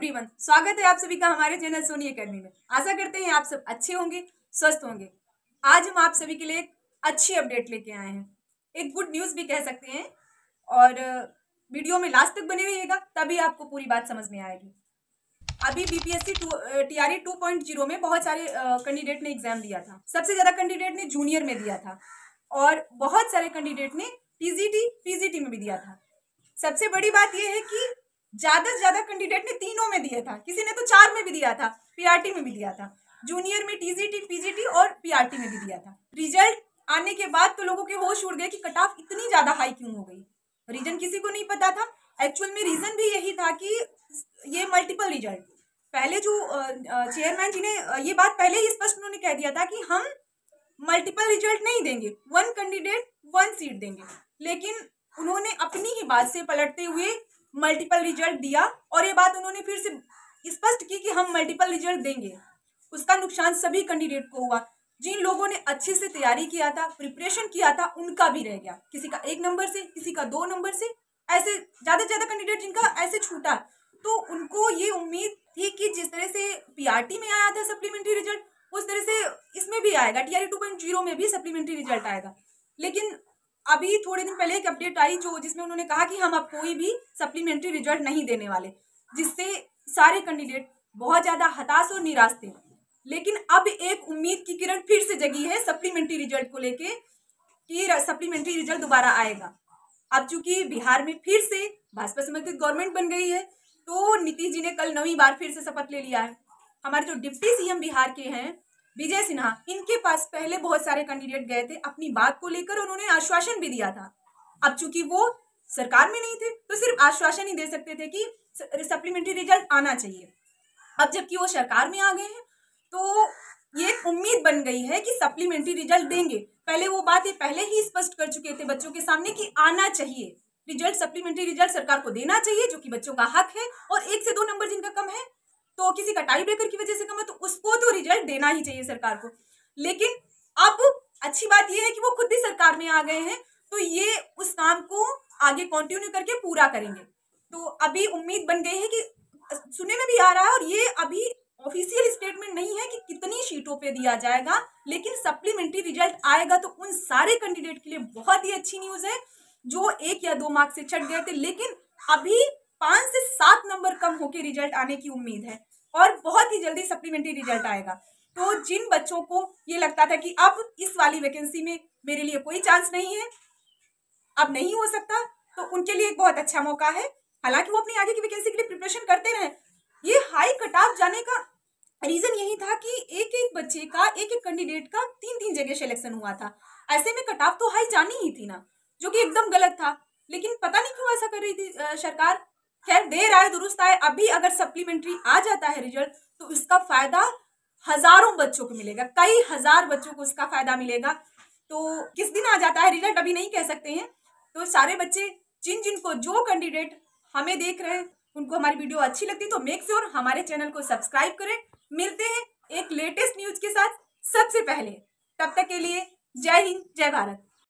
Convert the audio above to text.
Everyone, स्वागत है आप सभी का हमारे चैनल सोनी एकेडमी में। आशा करते हैं आप सब अच्छे होंगे, स्वस्थ होंगे। आज हम आप सभी के लिए एक अच्छी अपडेट लेके आए हैं, एक गुड न्यूज़ भी कह सकते हैं। और वीडियो में लास्ट तक बने रहिएगा, तभी आपको पूरी बात समझ में आएगी। अभी बीपीएससी टीआरई 2.0 में बहुत सारे कैंडिडेट ने एग्जाम दिया था। सबसे ज़्यादा कैंडिडेट ने जूनियर में दिया था और बहुत सारे कैंडिडेट ने टीजीटी पीजीटी में भी दिया था। सबसे बड़ी बात यह है कि ज्यादा से ज्यादा कैंडिडेट ने तीनों में दिया था, किसी ने तो 4 में भी दिया था, पीआरटी में भी दिया था, जूनियर में टीजीटी पीजीटी और पीआरटी में भी दिया था। रिजल्ट आने के बाद तो लोगों के होश उड़ गए कि कट ऑफ इतनी ज्यादा हाई क्यों हो गई। रीजन किसी को नहीं पता था। एक्चुअल में रीजन भी यही था कि ये मल्टीपल रिजल्ट, पहले जो चेयरमैन जी ने ये बात पहले ही स्पष्ट उन्होंने कह दिया था कि हम मल्टीपल रिजल्ट नहीं देंगे, 1 कैंडिडेट 1 सीट देंगे। लेकिन उन्होंने अपनी ही बात से पलटते हुए मल्टीपल रिजल्ट दिया और ये बात उन्होंने फिर से स्पष्ट की कि हम मल्टीपल रिजल्ट देंगे। उसका नुकसान सभी कैंडिडेट को हुआ। जिन लोगों ने अच्छे से तैयारी किया था, प्रिपरेशन किया था, उनका भी रह गया। किसी का 1 नंबर से, किसी का 2 नंबर से, ऐसे ज्यादा से ज्यादा कैंडिडेट जिनका ऐसे छूटा। तो उनको ये उम्मीद थी कि जिस तरह से पीआरटी में आया था सप्लीमेंट्री रिजल्ट, उस तरह से इसमें भी आएगा, टीआरई 2.0 में भी सप्लीमेंट्री रिजल्ट आएगा। लेकिन अभी थोड़े दिन पहले एक अपडेट आई जिसमें उन्होंने कहा कि हम अब कोई भी सप्लीमेंट्री रिजल्ट नहीं देने वाले, जिससे सारे कैंडिडेट बहुत ज्यादा हताश और निराश थे। लेकिन अब एक उम्मीद की किरण फिर से जगी है सप्लीमेंट्री रिजल्ट को लेके कि सप्लीमेंट्री रिजल्ट दोबारा आएगा। अब चूंकि बिहार में फिर से भाजपा समर्थित गवर्नमेंट बन गई है, तो नीतीश जी ने कल 9वीं बार फिर से शपथ ले लिया है। हमारे जो डिप्टी सीएम बिहार के हैं विजय सिन्हा, इनके पास पहले बहुत सारे कैंडिडेट गए थे अपनी बात को लेकर, उन्होंने आश्वासन भी दिया था। अब चूंकि वो सरकार में नहीं थे तो सिर्फ आश्वासन ही दे सकते थे कि सप्लीमेंट्री रिजल्ट आना चाहिए। अब जबकि वो सरकार में आ गए हैं तो ये उम्मीद बन गई है कि सप्लीमेंट्री रिजल्ट देंगे। पहले वो बात ये पहले ही स्पष्ट कर चुके थे बच्चों के सामने कि आना चाहिए रिजल्ट, सप्लीमेंट्री रिजल्ट सरकार को देना चाहिए, जो कि बच्चों का हक है। और 1 से 2 नंबर जिनका कम है, तो किसी का टाई ब्रेकर की वजह से कम है, तो उसको तो रिजल्ट देना ही चाहिए सरकार को। लेकिन अब अच्छी बात यह है कि वो खुद भी सरकार में आ गए हैं, तो ये उस काम को आगे कंटिन्यू करके पूरा करेंगे। तो अभी उम्मीद बन गई है कि सुनने में भी आ रहा है, और ये अभी ऑफिशियल स्टेटमेंट नहीं है कि कितनी सीटों पे दिया जाएगा, लेकिन सप्लीमेंट्री रिजल्ट आएगा तो उन सारे कैंडिडेट के लिए बहुत ही अच्छी न्यूज है जो 1 या 2 मार्क्स से छट गए थे। लेकिन अभी 5 से 7 नंबर कम होकर रिजल्ट आने की उम्मीद है और बहुत ही जल्दी सप्लीमेंट्री रिजल्ट आएगा। तो जिन बच्चों को ये लगता था कि अब इस वाली वैकेंसी में मेरे लिए कोई चांस नहीं है, अब नहीं हो सकता, तो उनके लिए एक बहुत अच्छा मौका है। हालांकि वो अपनी आगे की वैकेंसी के लिए प्रिपरेशन करते रहे। ये हाई कट ऑफ जाने का रीजन यही था कि एक एक बच्चे का, एक एक कैंडिडेट का 3-3 जगह सिलेक्शन हुआ था। ऐसे में कट ऑफ तो हाई जानी ही थी ना, जो कि एकदम गलत था। लेकिन पता नहीं क्यों ऐसा कर रही थी सरकार। खैर, देर आए दुरुस्त आए। अभी अगर सप्लीमेंट्री आ जाता है रिजल्ट, तो इसका फायदा हजारों बच्चों को मिलेगा, कई हजार बच्चों को इसका फायदा मिलेगा। तो किस दिन आ जाता है रिजल्ट अभी नहीं कह सकते हैं। तो सारे बच्चे, जिनको जो कैंडिडेट हमें देख रहे हैं, उनको हमारी वीडियो अच्छी लगती तो मेक श्योर हमारे चैनल को सब्सक्राइब करें। मिलते हैं एक लेटेस्ट न्यूज के साथ सबसे पहले। तब तक के लिए जय हिंद, जय भारत।